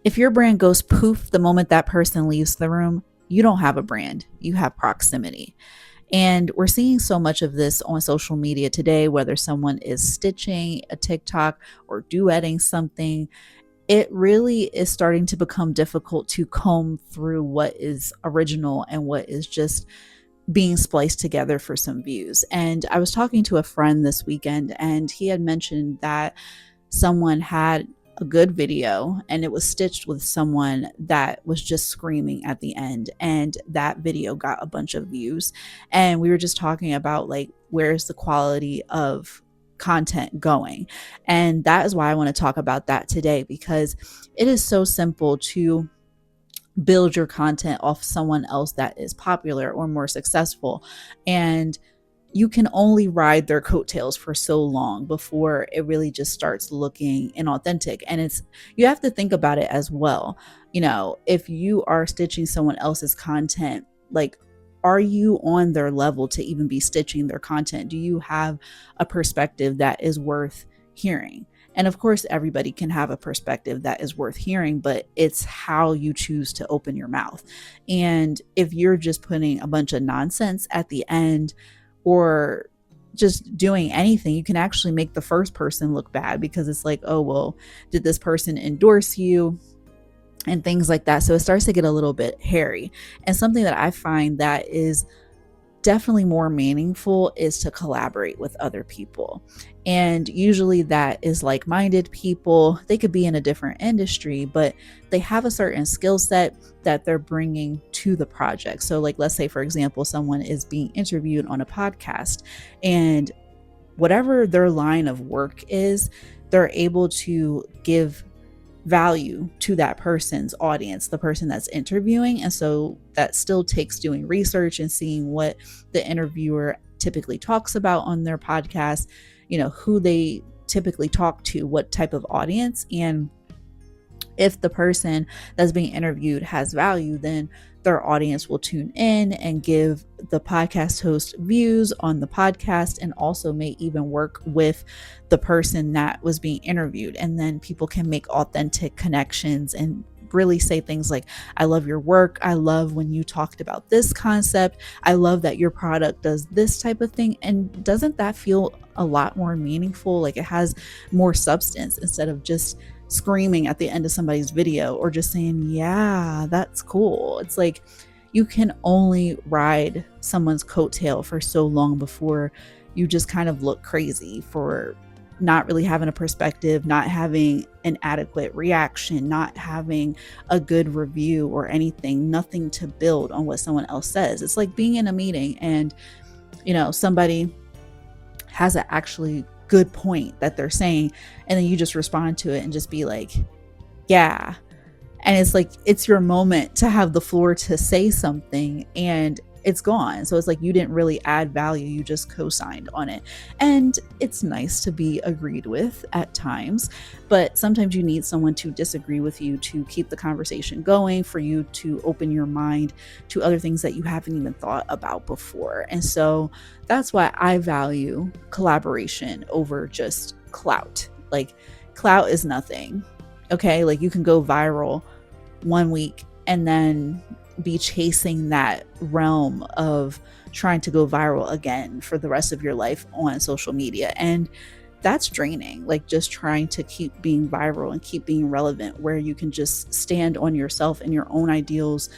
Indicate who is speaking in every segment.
Speaker 1: If your brand goes poof the moment that person leaves the room, you don't have a brand, you have proximity. And we're seeing so much of this on social media today, whether someone is stitching a TikTok or duetting something, it really is starting to become difficult to comb through what is original and what is just being spliced together for some views. And I was talking to a friend this weekend, and he had mentioned that someone had a good video and it was stitched with someone that was just screaming at the end, and that video got a bunch of views. And we were just talking about, like, where's the quality of content going? And that is why I want to talk about that today, because it is so simple to build your content off someone else that is popular or more successful, and you can only ride their coattails for so long before it really just starts looking inauthentic. And you have to think about it as well. If you are stitching someone else's content, like, are you on their level to even be stitching their content? Do you have a perspective that is worth hearing? And of course, everybody can have a perspective that is worth hearing, but it's how you choose to open your mouth. And if you're just putting a bunch of nonsense at the end, or just doing anything, you can actually make the first person look bad, because it's like, oh, well, did this person endorse you? And things like that. So it starts to get a little bit hairy. And something that I find that is definitely more meaningful is to collaborate with other people. And usually that is like-minded people. They could be in a different industry, but they have a certain skill set that they're bringing to the project. So, like, let's say, for example, someone is being interviewed on a podcast, and whatever their line of work is, they're able to give value to that person's audience, the person that's interviewing. And so that still takes doing research and seeing what the interviewer typically talks about on their podcast, who they typically talk to, what type of audience. And if the person that's being interviewed has value, then their audience will tune in and give the podcast host views on the podcast, and also may even work with the person that was being interviewed. And then people can make authentic connections and really say things like, I love your work. I love when you talked about this concept. I love that your product does this type of thing. And doesn't that feel a lot more meaningful? Like, it has more substance, instead of just screaming at the end of somebody's video or just saying, yeah, that's cool. It's like, you can only ride someone's coattail for so long before you just kind of look crazy for not really having a perspective, not having an adequate reaction, not having a good review or anything, nothing to build on what someone else says. It's like being in a meeting and, somebody has an actually good point that they're saying, and then you just respond to it and just be like, yeah. And it's like, it's your moment to have the floor to say something, and it's gone. So it's like, you didn't really add value, you just co-signed on it. And it's nice to be agreed with at times, but sometimes you need someone to disagree with you to keep the conversation going, for you to open your mind to other things that you haven't even thought about before. And so that's why I value collaboration over just clout. Like, clout is nothing. Okay, like, you can go viral one week and then be chasing that realm of trying to go viral again for the rest of your life on social media. And that's draining, like, just trying to keep being viral and keep being relevant, where you can just stand on yourself and your own ideals,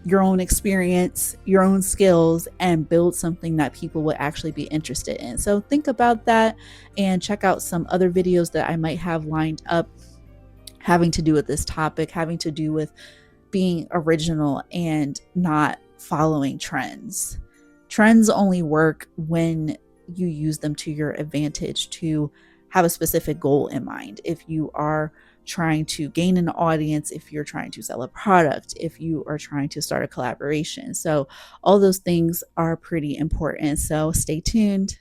Speaker 1: your own experience, your own skills, and build something that people would actually be interested in. So think about that and check out some other videos that I might have lined up having to do with this topic, having to do with being original and not following trends. Trends only work when you use them to your advantage, to have a specific goal in mind. If you are trying to gain an audience, if you're trying to sell a product, if you are trying to start a collaboration. So all those things are pretty important. So stay tuned.